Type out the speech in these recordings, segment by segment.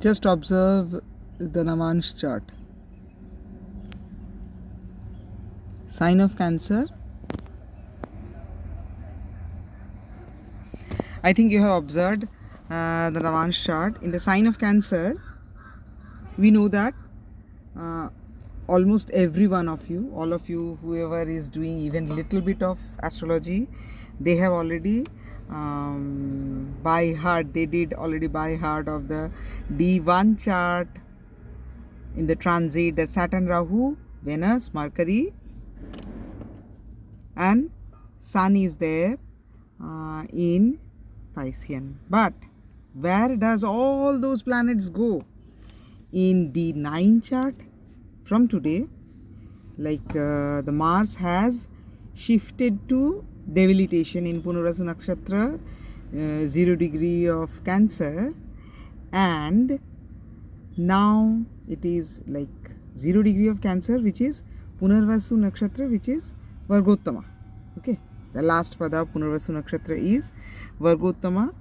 Just observe the Navansh chart. Sign of Cancer. I think you have observed the Navansh chart. In the sign of Cancer, we know that almost every one of you, all of you, whoever is doing even little bit of astrology, they have already by heart, they did already by heart of the D1 chart in the transit, the Saturn, Rahu, Venus, Mercury, and Sun is there in Piscean. But where does all those planets go? In D9 chart from today, like the Mars has shifted to debilitation in Punarvasu Nakshatra, 0 degree of Cancer, and now it is like 0 degree of Cancer, which is Punarvasu Nakshatra, which is Vargottama. Okay, the last pada of Punarvasu Nakshatra is Vargottama,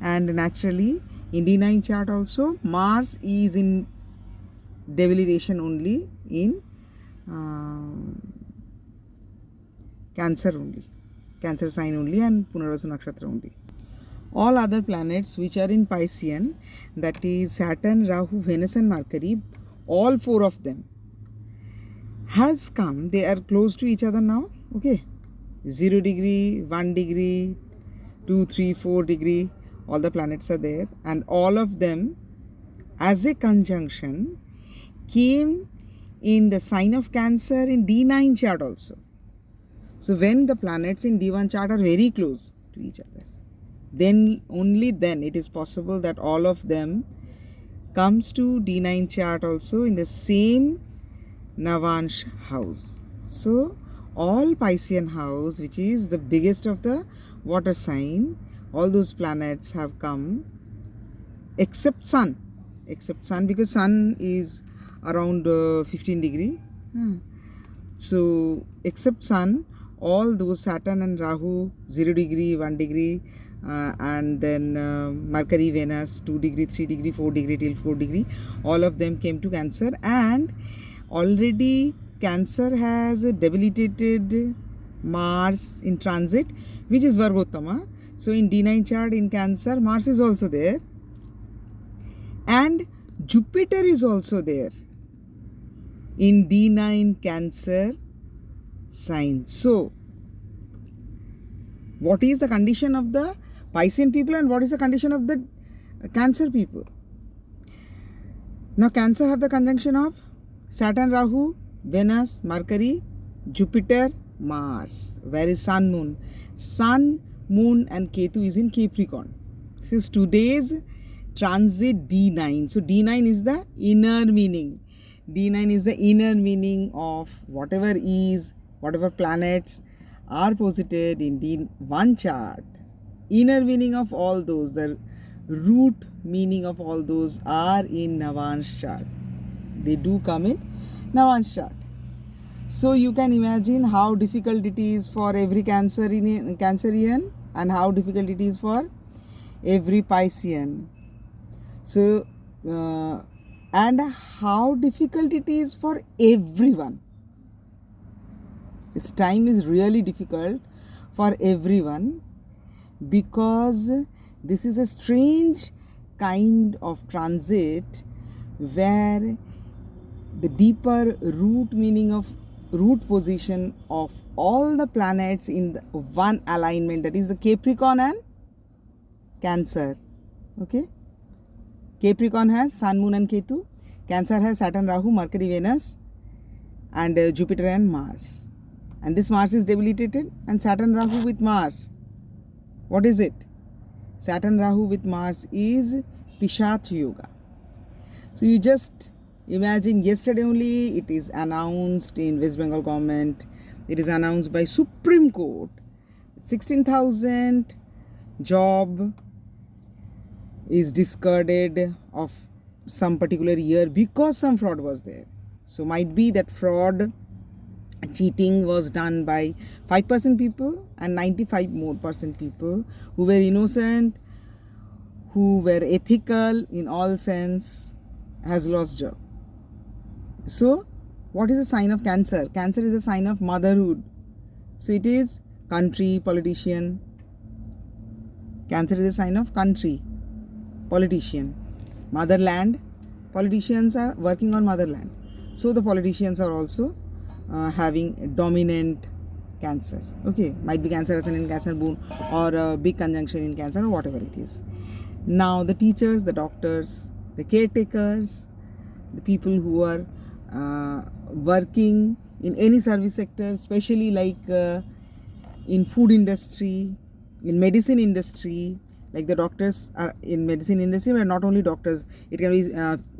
and naturally in D9 chart also Mars is in debilitation only in Cancer only, Cancer sign only, and Punarvasu Nakshatra only. All other planets which are in Piscean, that is Saturn, Rahu, Venus and Mercury, all four of them has come, they are close to each other now. Okay, 0 degree, 1 degree, 2, 3, 4 degree, all the planets are there, and all of them as a conjunction came in the sign of Cancer in D9 chart also. So when the planets in D1 chart are very close to each other, then only then it is possible that all of them comes to D9 chart also in the same Navansh house. So all Piscean house, which is the biggest of the water sign, all those planets have come except Sun because Sun is around 15 degree. So except Sun, all those Saturn and Rahu 0 degree, 1 degree, and then Mercury, Venus 2 degree, 3 degree, 4 degree till 4 degree, all of them came to Cancer, and already Cancer has a debilitated Mars in transit, which is Vargottama. So in D9 chart in Cancer, Mars is also there, and Jupiter is also there in D9 Cancer sign. So what is the condition of the Piscean people and what is the condition of the Cancer people? Now Cancer have the conjunction of Saturn, Rahu, Venus, Mercury, Jupiter, Mars. Where is Sun, Moon? Sun, Moon and Ketu is in Capricorn. This is today's transit D9. So D9 is the inner meaning. D9 is the inner meaning of whatever planets are posited in D1 chart. Inner meaning of all those, the root meaning of all those are in Navansh chart. They do come in Navansh chart. So you can imagine how difficult it is for every Cancerian and how difficult it is for every Piscean. So and how difficult it is for everyone. This time is really difficult for everyone because this is a strange kind of transit where the deeper root meaning of root position of all the planets in the one alignment, that is the Capricorn and Cancer. Okay, Capricorn has Sun, Moon and Ketu. Cancer has Saturn, Rahu, Mercury, Venus and Jupiter and Mars. And this Mars is debilitated, and Saturn, Rahu with Mars. What is it? Saturn, Rahu with Mars is Pishat Yoga. So you just imagine, yesterday only it is announced in West Bengal government. It is announced by Supreme Court. 16,000 job is discarded of some particular year because some fraud was there. So might be that fraud, cheating was done by 5% people and 95% more people who were innocent, who were ethical in all sense, has lost job. So what is a sign of Cancer? Cancer is a sign of motherhood. So it is country, politician. Cancer is a sign of country, politician. Motherland, politicians are working on motherland. So the politicians are also having a dominant Cancer. Okay, might be Cancer ascendant, Cancer moon, or a big conjunction in Cancer, or whatever it is. Now the teachers, the doctors, the caretakers, the people who are working in any service sector, especially like in food industry, in medicine industry, like the doctors are in medicine industry, but not only doctors. It can be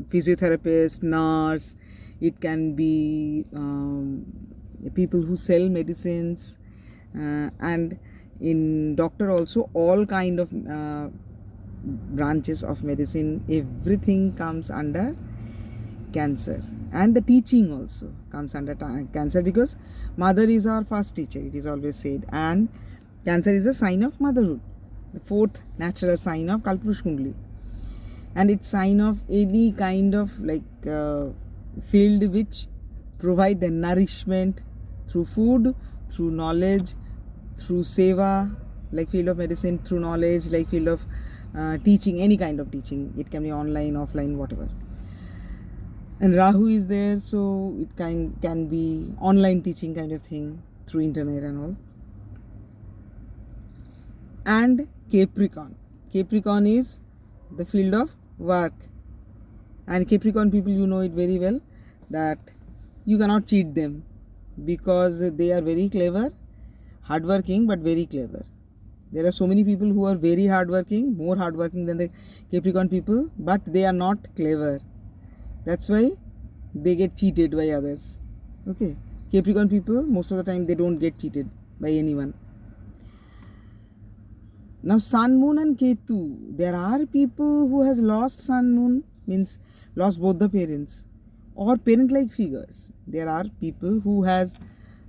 physiotherapist, nurse. It can be people who sell medicines, and in doctor also all kind of branches of medicine. Everything comes under Cancer, and the teaching also comes under Cancer, because mother is our first teacher, it is always said, and Cancer is a sign of motherhood, the fourth natural sign of Kalpurush Kundali, and it's sign of any kind of like field which provide the nourishment through food, through knowledge, through seva, like field of medicine, through knowledge, like field of teaching, any kind of teaching. It can be online, offline, whatever. And Rahu is there, so it can be online teaching kind of thing through internet and all. And Capricorn. Capricorn is the field of work. And Capricorn people, you know it very well, that you cannot cheat them, because they are very clever, hardworking, but very clever. There are so many people who are very hardworking, more hardworking than the Capricorn people, but they are not clever. That's why they get cheated by others. Okay, Capricorn people, most of the time they don't get cheated by anyone. Now Sun, Moon and Ketu, there are people who has lost Sun, Moon, means lost both the parents, or parent-like figures. There are people who has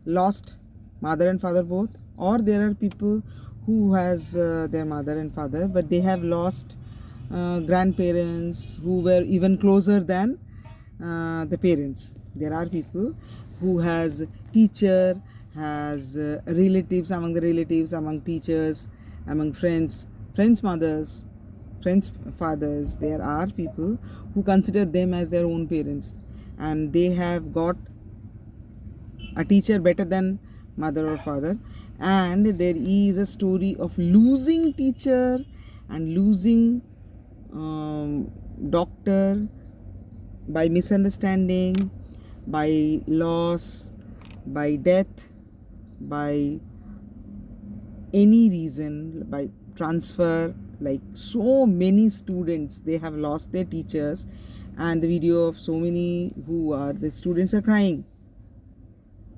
lost mother and father both, or there are people who has their mother and father, but they have lost grandparents who were even closer than the parents. There are people who has teacher, has relatives, among the relatives, among teachers, among friends, friends' mothers, friends' fathers. There are people who consider them as their own parents, and they have got a teacher better than mother or father. And there is a story of losing teacher and losing doctor by misunderstanding, by loss, by death, by any reason, by transfer. Like so many students, they have lost their teachers, and the video of so many who are the students are crying.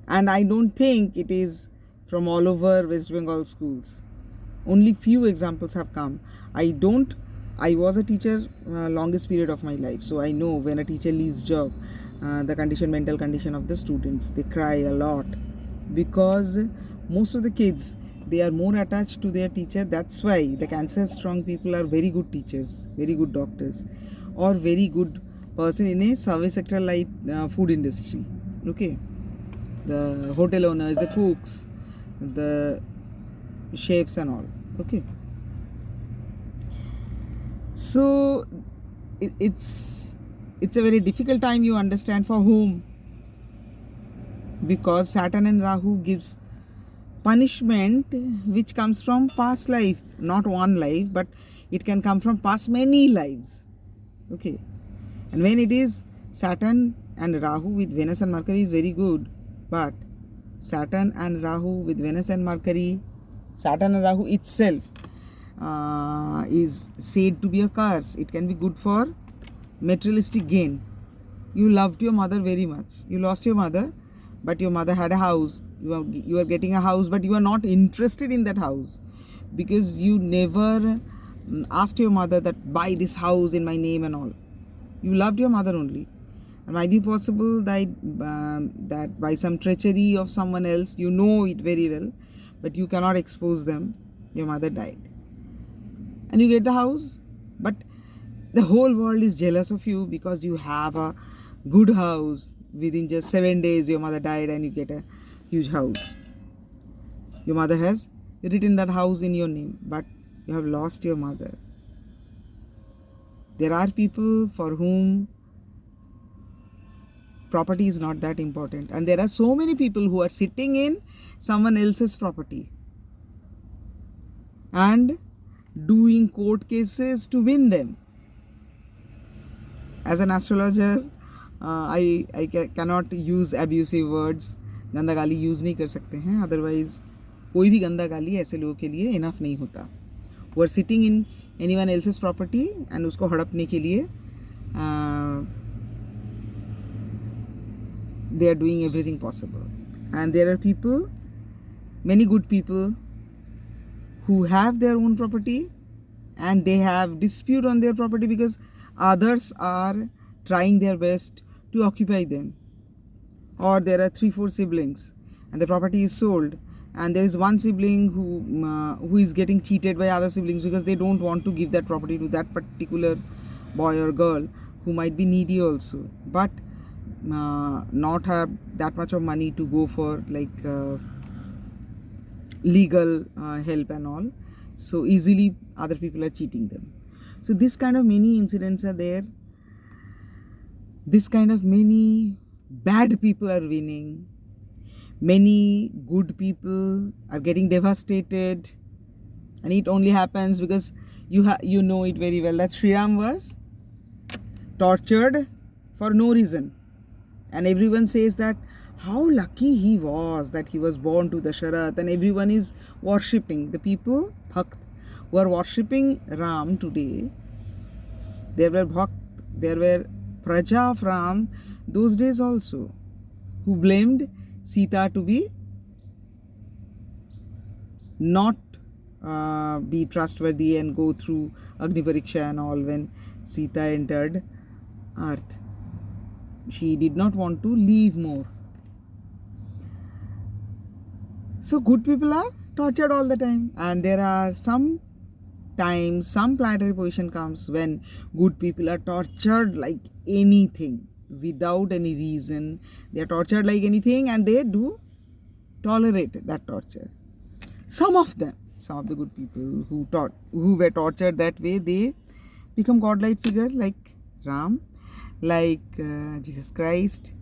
And I don't think it is from all over West Bengal schools. Only few examples have come. I was a teacher longest period of my life, so I know when a teacher leaves job, the mental condition of the students, they cry a lot, because most of the kids, they are more attached to their teacher. That's why the Cancer strong people are very good teachers, very good doctors, or very good person in a service sector like food industry. Okay, the hotel owners, the cooks, the chefs and all. Okay, so it's a very difficult time, you understand, for whom, because Saturn and Rahu gives punishment which comes from past life, not one life, but it can come from past many lives. Okay, and when it is Saturn and Rahu with Venus and Mercury is very good, but Saturn and Rahu with Venus and Mercury, Saturn and Rahu itself is said to be a curse. It can be good for materialistic gain. You loved your mother very much, you lost your mother, but your mother had a house, you are getting a house, but you are not interested in that house, because you never asked your mother that buy this house in my name and all. You loved your mother only. It might be possible that by some treachery of someone else, you know it very well, but you cannot expose them. Your mother died, and you get the house, but the whole world is jealous of you because you have a good house. Within just 7 days your mother died and you get a huge house. Your mother has written that house in your name, but you have lost your mother. There are people for whom property is not that important, and there are so many people who are sitting in someone else's property and doing court cases to win them. As an astrologer, I cannot use abusive words. गंदा गाली use नहीं कर सकते हैं, otherwise कोई भी गंदा गाली ऐसे लोगों के लिए इनफ नहीं होता. वो are sitting in anyone else's property and उसको हड़पने के लिए they are doing everything possible. And there are people, many good people, who have their own property and they have dispute on their property because others are trying their best to occupy them. Or there are 3-4 siblings and the property is sold, and there is one sibling who is getting cheated by other siblings because they don't want to give that property to that particular boy or girl who might be needy also, but not have that much of money to go for like legal help and all. So easily other people are cheating them. So this kind of many incidents are there. This kind of many bad people are winning. Many good people are getting devastated, and it only happens because you know it very well that Sri Ram was tortured for no reason. And everyone says that how lucky he was that he was born to Dasharath, and everyone is worshipping. The people, Bhakt, who are worshipping Ram today, there were Bhakt, there were Praja of Ram those days also, who blamed Sita to be not be trustworthy and go through Agni Pariksha and all when Sita entered earth. She did not want to leave more. So good people are tortured all the time, and there are some times some planetary position comes when good people are tortured like anything without any reason. They are tortured like anything and they do tolerate that torture. Some of the good people who were tortured that way, they become godlike figure like Ram, like Jesus Christ,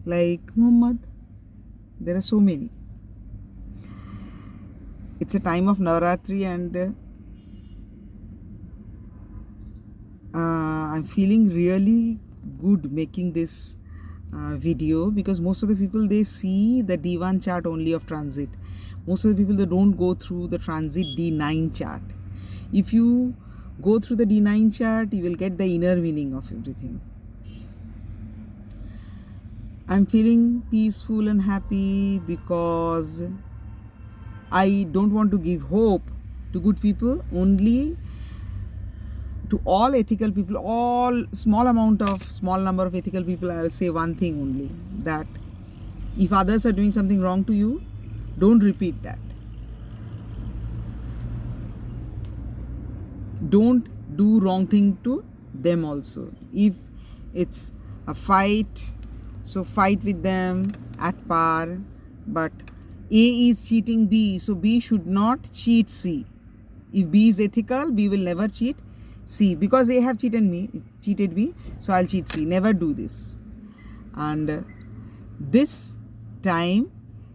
like Muhammad. There are so many. It's a time of Navaratri, and I'm feeling really good making this video, because most of the people, they see the D1 chart only of transit. Most of the people, they don't go through the transit D9 chart. If you go through the D9 chart, you will get the inner meaning of everything. I'm feeling peaceful and happy because I don't want to give hope to good people, only to all ethical people, all small number of ethical people. I'll say one thing only, that if others are doing something wrong to you, don't repeat that. Don't do wrong thing to them also. If it's a fight, so fight with them at par, but A is cheating B, so B should not cheat C. If B is ethical, B will never cheat C, because A have cheated me, so I'll cheat C. Never do this. And this time,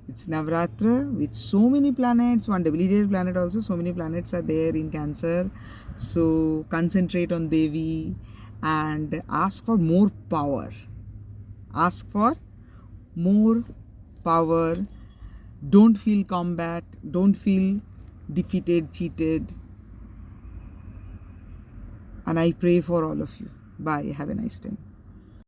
it's Navratra with so many planets, one debilitated planet also, so many planets are there in Cancer. So concentrate on Devi and ask for more power. Ask for more power. Don't feel combat. Don't feel defeated, cheated. And I pray for all of you. Bye. Have a nice time.